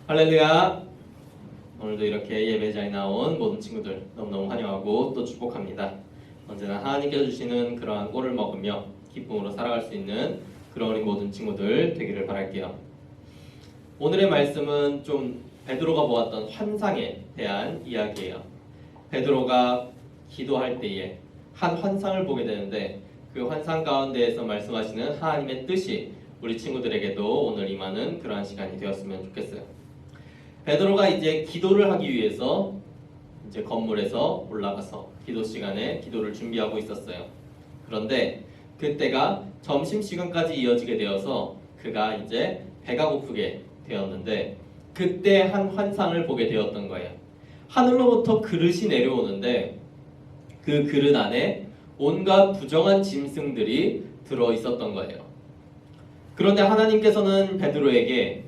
할렐루야. 오늘도 이렇게 예배자에 나온 모든 친구들 너무너무 환영하고 또 축복합니다. 언제나 하나님께서 주시는 그러한 꼴을 먹으며 기쁨으로 살아갈 수 있는 그런 우리 모든 친구들 되기를 바랄게요. 오늘의 말씀은 좀 베드로가 보았던 환상에 대한 이야기예요. 베드로가 기도할 때에 한 환상을 보게 되는데 그 환상 가운데에서 말씀하시는 하나님의 뜻이 우리 친구들에게도 오늘 임하는 그러한 시간이 되었으면 좋겠어요. 베드로가 이제 기도를 하기 위해서 이제 건물에서 올라가서 기도 시간에 기도를 준비하고 있었어요. 그런데 그때가 점심시간까지 이어지게 되어서 그가 이제 배가 고프게 되었는데 그때 한 환상을 보게 되었던 거예요. 하늘로부터 그릇이 내려오는데 그 그릇 안에 온갖 부정한 짐승들이 들어 있었던 거예요. 그런데 하나님께서는 베드로에게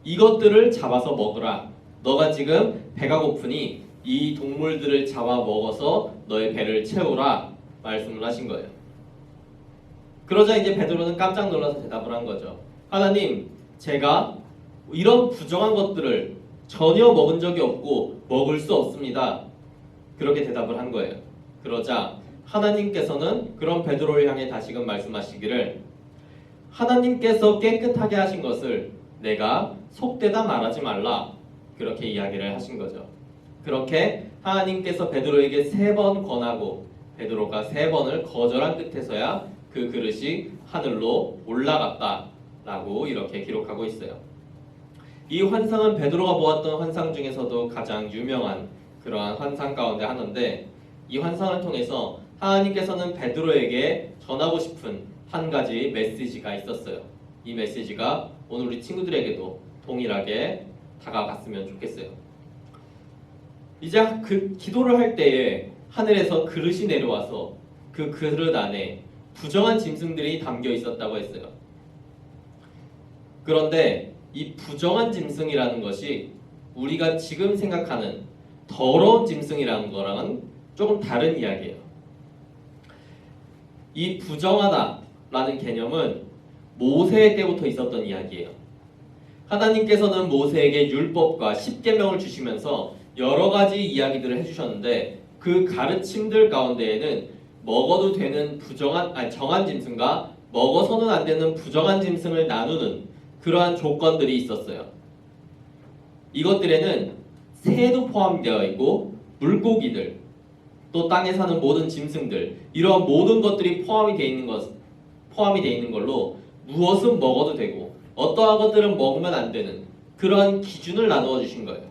이것들을 잡아서 먹으라. 너가 지금 배가 고프니 이 동물들을 잡아 먹어서 너의 배를 채우라 말씀을 하신 거예요. 그러자 이제 베드로는 깜짝 놀라서 대답을 한 거죠. 하나님, 제가 이런 부정한 것들을 전혀 먹은 적이 없고 먹을 수 없습니다. 그렇게 대답을 한 거예요. 그러자 하나님께서는 그런 베드로를 향해 다시금 말씀하시기를 하나님께서 깨끗하게 하신 것을 내가 속되다 말하지 말라. 그렇게 이야기를 하신 거죠. 그렇게 하나님께서 베드로에게 3번 권하고 베드로가 3번을 거절한 끝에서야 그 그릇이 하늘로 올라갔다라고 이렇게 기록하고 있어요. 이 환상은 베드로가 보았던 환상 중에서도 가장 유명한 그러한 환상 가운데 하나인데 이 환상을 통해서 하나님께서는 베드로에게 전하고 싶은 한 가지 메시지가 있었어요. 이 메시지가 오늘 우리 친구들에게도 동일하게 다가갔으면 좋겠어요. 이제 그 기도를 할 때에 하늘에서 그릇이 내려와서 그 그릇 안에 부정한 짐승들이 담겨 있었다고 했어요. 그런데 이 부정한 짐승이라는 것이 우리가 지금 생각하는 더러운 짐승이라는 거랑은 조금 다른 이야기예요. 이 부정하다라는 개념은 모세 때부터 있었던 이야기예요. 하나님께서는 모세에게 율법과 십계명을 주시면서 여러 가지 이야기들을 해주셨는데 그 가르침들 가운데에는 먹어도 되는 정한 짐승과 먹어서는 안 되는 부정한 짐승을 나누는 그러한 조건들이 있었어요. 이것들에는 새도 포함되어 있고 물고기들, 또 땅에 사는 모든 짐승들, 이러한 모든 것들이 포함이 되어 있는 걸로 무엇은 먹어도 되고 어떠한 것들은 먹으면 안 되는 그러한 기준을 나누어 주신 거예요.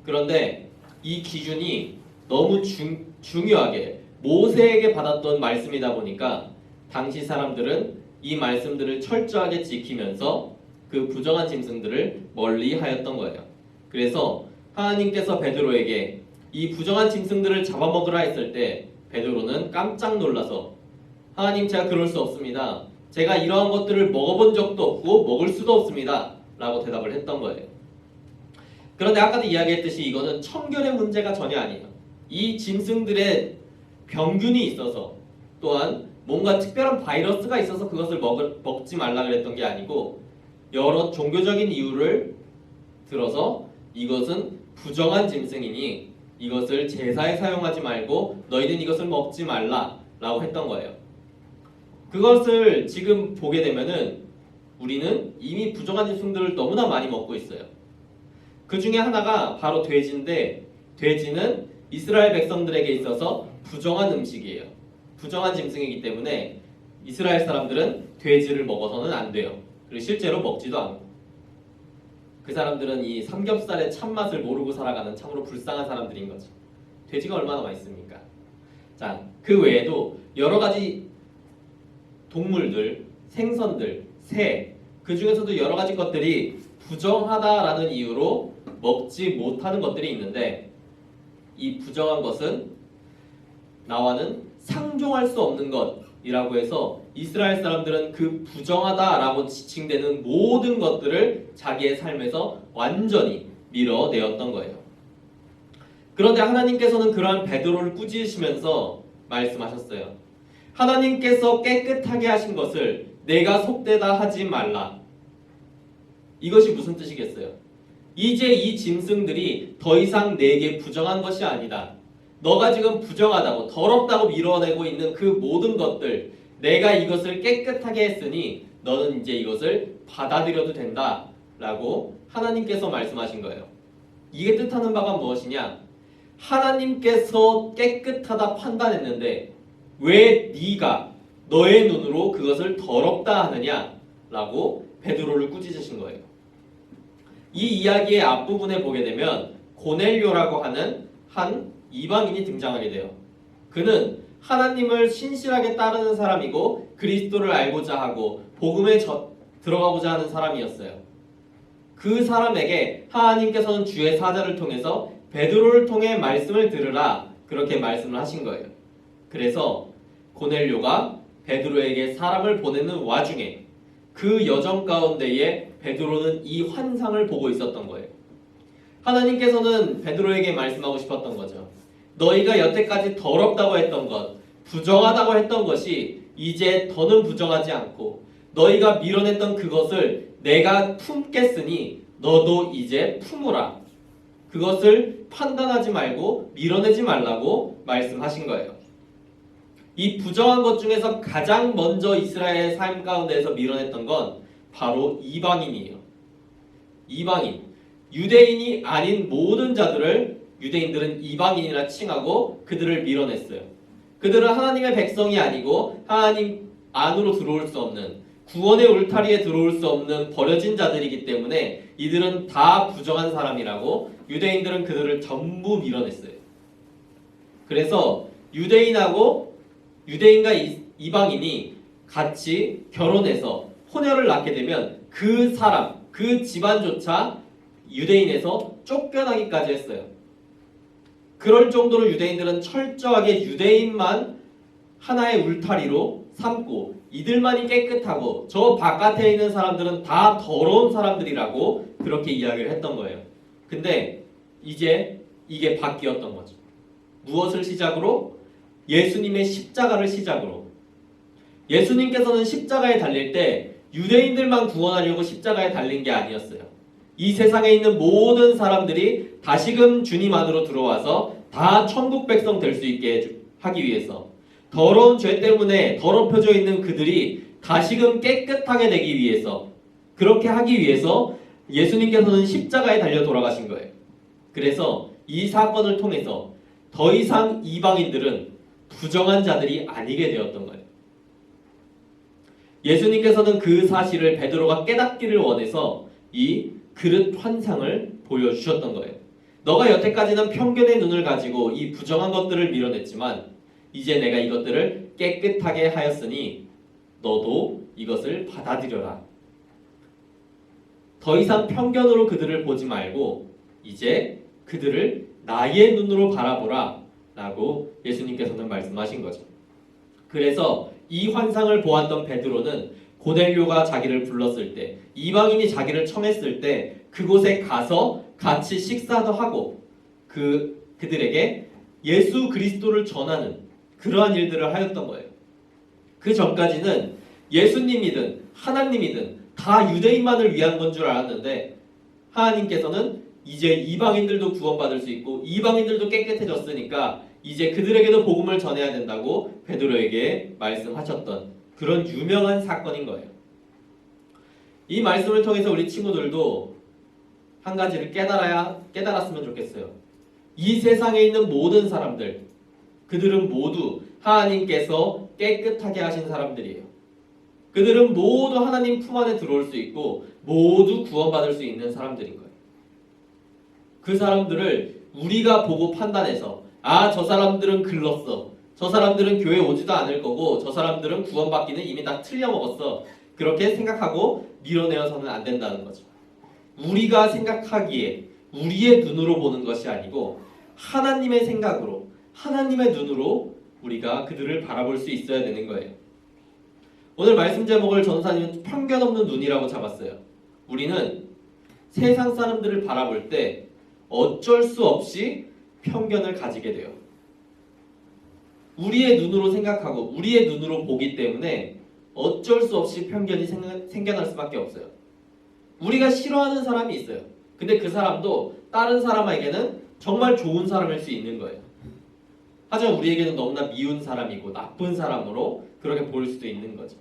그런데 이 기준이 너무 중요하게 모세에게 받았던 말씀이다 보니까 당시 사람들은 이 말씀들을 철저하게 지키면서 그 부정한 짐승들을 멀리 하였던 거예요. 그래서 하나님께서 베드로에게 이 부정한 짐승들을 잡아먹으라 했을 때 베드로는 깜짝 놀라서 하나님, 제가 그럴 수 없습니다. 제가 이러한 것들을 먹어본 적도 없고 먹을 수도 없습니다. 라고 대답을 했던 거예요. 그런데 아까도 이야기했듯이 이거는 청결의 문제가 전혀 아니에요. 이 짐승들의 병균이 있어서 또한 뭔가 특별한 바이러스가 있어서 그것을 먹지 말라 그랬던 게 아니고 여러 종교적인 이유를 들어서 이것은 부정한 짐승이니 이것을 제사에 사용하지 말고 너희는 이것을 먹지 말라 라고 했던 거예요. 그것을 지금 보게 되면은 우리는 이미 부정한 짐승들을 너무나 많이 먹고 있어요. 그 중에 하나가 바로 돼지인데 돼지는 이스라엘 백성들에게 있어서 부정한 음식이에요. 부정한 짐승이기 때문에 이스라엘 사람들은 돼지를 먹어서는 안 돼요. 그리고 실제로 먹지도 않고 그 사람들은 이 삼겹살의 참맛을 모르고 살아가는 참으로 불쌍한 사람들인 거죠. 돼지가 얼마나 맛있습니까? 자, 그 외에도 여러 가지 동물들, 생선들, 새, 그 중에서도 여러 가지 것들이 부정하다라는 이유로 먹지 못하는 것들이 있는데 이 부정한 것은 나와는 상종할 수 없는 것이라고 해서 이스라엘 사람들은 그 부정하다라고 지칭되는 모든 것들을 자기의 삶에서 완전히 밀어내었던 거예요. 그런데 하나님께서는 그러한 베드로를 꾸짖으시면서 말씀하셨어요. 하나님께서 깨끗하게 하신 것을 내가 속되다 하지 말라. 이것이 무슨 뜻이겠어요? 이제 이 짐승들이 더 이상 내게 부정한 것이 아니다. 너가 지금 부정하다고 더럽다고 밀어내고 있는 그 모든 것들, 내가 이것을 깨끗하게 했으니 너는 이제 이것을 받아들여도 된다 라고 하나님께서 말씀하신 거예요. 이게 뜻하는 바가 무엇이냐? 하나님께서 깨끗하다 판단했는데 왜 네가 너의 눈으로 그것을 더럽다 하느냐 라고 베드로를 꾸짖으신 거예요. 이 이야기의 앞부분에 보게 되면 고넬료라고 하는 한 이방인이 등장하게 돼요. 그는 하나님을 신실하게 따르는 사람이고 그리스도를 알고자 하고 복음에 들어가고자 하는 사람이었어요. 그 사람에게 하나님께서는 주의 사자를 통해서 베드로를 통해 말씀을 들으라 그렇게 말씀을 하신 거예요. 그래서 고넬료가 베드로에게 사람을 보내는 와중에 그 여정 가운데에 베드로는 이 환상을 보고 있었던 거예요. 하나님께서는 베드로에게 말씀하고 싶었던 거죠. 너희가 여태까지 더럽다고 했던 것, 부정하다고 했던 것이 이제 더는 부정하지 않고 너희가 밀어냈던 그것을 내가 품겠으니 너도 이제 품으라. 그것을 판단하지 말고 밀어내지 말라고 말씀하신 거예요. 이 부정한 것 중에서 가장 먼저 이스라엘의 삶 가운데에서 밀어냈던 건 바로 이방인이에요. 이방인. 유대인이 아닌 모든 자들을 유대인들은 이방인이라 칭하고 그들을 밀어냈어요. 그들은 하나님의 백성이 아니고 하나님 안으로 들어올 수 없는, 구원의 울타리에 들어올 수 없는 버려진 자들이기 때문에 이들은 다 부정한 사람이라고 유대인들은 그들을 전부 밀어냈어요. 그래서 유대인과 이방인이 같이 결혼해서 혼혈을 낳게 되면 그 사람, 그 집안조차 유대인에서 쫓겨나기까지 했어요. 그럴 정도로 유대인들은 철저하게 유대인만 하나의 울타리로 삼고 이들만이 깨끗하고 저 바깥에 있는 사람들은 다 더러운 사람들이라고 그렇게 이야기를 했던 거예요. 근데 이제 이게 바뀌었던 거죠. 무엇을 시작으로? 예수님의 십자가를 시작으로. 예수님께서는 십자가에 달릴 때 유대인들만 구원하려고 십자가에 달린 게 아니었어요. 이 세상에 있는 모든 사람들이 다시금 주님 안으로 들어와서 다 천국 백성 될 수 있게 하기 위해서, 더러운 죄 때문에 더럽혀져 있는 그들이 다시금 깨끗하게 되기 위해서, 그렇게 하기 위해서 예수님께서는 십자가에 달려 돌아가신 거예요. 그래서 이 사건을 통해서 더 이상 이방인들은 부정한 자들이 아니게 되었던 거예요. 예수님께서는 그 사실을 베드로가 깨닫기를 원해서 이 그릇 환상을 보여주셨던 거예요. 너가 여태까지는 편견의 눈을 가지고 이 부정한 것들을 밀어냈지만 이제 내가 이것들을 깨끗하게 하였으니 너도 이것을 받아들여라. 더 이상 편견으로 그들을 보지 말고 이제 그들을 나의 눈으로 바라보라 라고 예수님께서는 말씀하신 거죠. 그래서 이 환상을 보았던 베드로는 고넬료가 자기를 불렀을 때, 이방인이 자기를 청했을 때 그곳에 가서 같이 식사도 하고 그들에게 예수 그리스도를 전하는 그러한 일들을 하였던 거예요. 그 전까지는 예수님이든 하나님이든 다 유대인만을 위한 건 줄 알았는데 하나님께서는 이제 이방인들도 구원받을 수 있고 이방인들도 깨끗해졌으니까 이제 그들에게도 복음을 전해야 된다고 베드로에게 말씀하셨던 그런 유명한 사건인 거예요. 이 말씀을 통해서 우리 친구들도 한 가지를 깨달았으면 좋겠어요. 이 세상에 있는 모든 사람들, 그들은 모두 하나님께서 깨끗하게 하신 사람들이에요. 그들은 모두 하나님 품 안에 들어올 수 있고 모두 구원받을 수 있는 사람들인 거예요. 그 사람들을 우리가 보고 판단해서 저 사람들은 글렀어, 저 사람들은 교회 오지도 않을 거고 저 사람들은 구원받기는 이미 다 틀려먹었어, 그렇게 생각하고 밀어내어서는 안 된다는 거죠. 우리가 생각하기에 우리의 눈으로 보는 것이 아니고 하나님의 생각으로, 하나님의 눈으로 우리가 그들을 바라볼 수 있어야 되는 거예요. 오늘 말씀 제목을 전사님 편견 없는 눈이라고 잡았어요. 우리는 세상 사람들을 바라볼 때 어쩔 수 없이 편견을 가지게 돼요. 우리의 눈으로 생각하고 우리의 눈으로 보기 때문에 어쩔 수 없이 편견이 생겨날 수밖에 없어요. 우리가 싫어하는 사람이 있어요. 근데 그 사람도 다른 사람에게는 정말 좋은 사람일 수 있는 거예요. 하지만 우리에게는 너무나 미운 사람이고 나쁜 사람으로 그렇게 보일 수도 있는 거죠.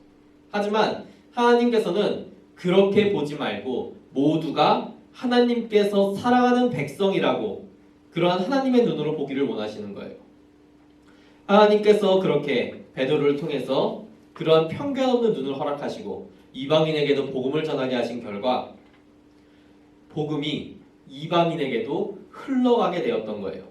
하지만 하나님께서는 그렇게 보지 말고 모두가 하나님께서 사랑하는 백성이라고 그러한 하나님의 눈으로 보기를 원하시는 거예요. 하나님께서 그렇게 베드로를 통해서 그러한 편견 없는 눈을 허락하시고 이방인에게도 복음을 전하게 하신 결과 복음이 이방인에게도 흘러가게 되었던 거예요.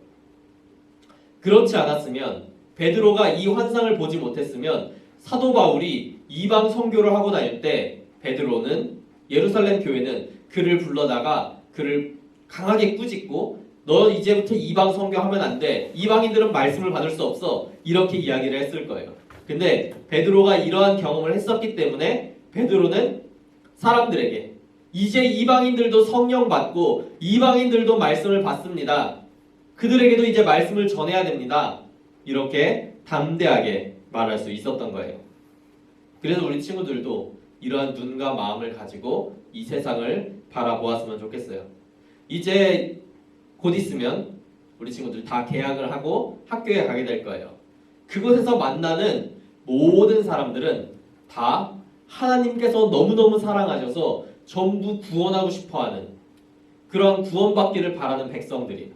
그렇지 않았으면 베드로가 이 환상을 보지 못했으면 사도 바울이 이방 선교를 하고 다닐 때 베드로는 예루살렘 교회는 그를 불러다가 그를 강하게 꾸짖고 너 이제부터 이방 선교하면 안 돼. 이방인들은 말씀을 받을 수 없어. 이렇게 이야기를 했을 거예요. 근데 베드로가 이러한 경험을 했었기 때문에 베드로는 사람들에게 이제 이방인들도 성령 받고 이방인들도 말씀을 받습니다. 그들에게도 이제 말씀을 전해야 됩니다. 이렇게 담대하게 말할 수 있었던 거예요. 그래서 우리 친구들도 이러한 눈과 마음을 가지고 이 세상을 바라보았으면 좋겠어요. 이제 곧 있으면 우리 친구들 다 개학을 하고 학교에 가게 될 거예요. 그곳에서 만나는 모든 사람들은 다 하나님께서 너무너무 사랑하셔서 전부 구원하고 싶어하는 그런 구원받기를 바라는 백성들이에요.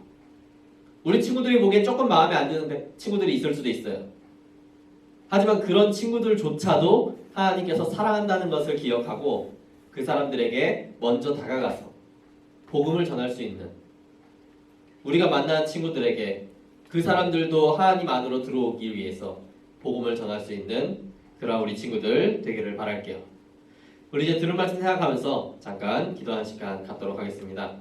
우리 친구들이 보기엔 조금 마음에 안 드는 친구들이 있을 수도 있어요. 하지만 그런 친구들조차도 하나님께서 사랑한다는 것을 기억하고 그 사람들에게 먼저 다가가서 복음을 전할 수 있는 우리가 만난 친구들에게 그 사람들도 하나님 안으로 들어오기 위해서 복음을 전할 수 있는 그런 우리 친구들 되기를 바랄게요. 우리 이제 들은 말씀 생각하면서 잠깐 기도하는 시간 갖도록 하겠습니다.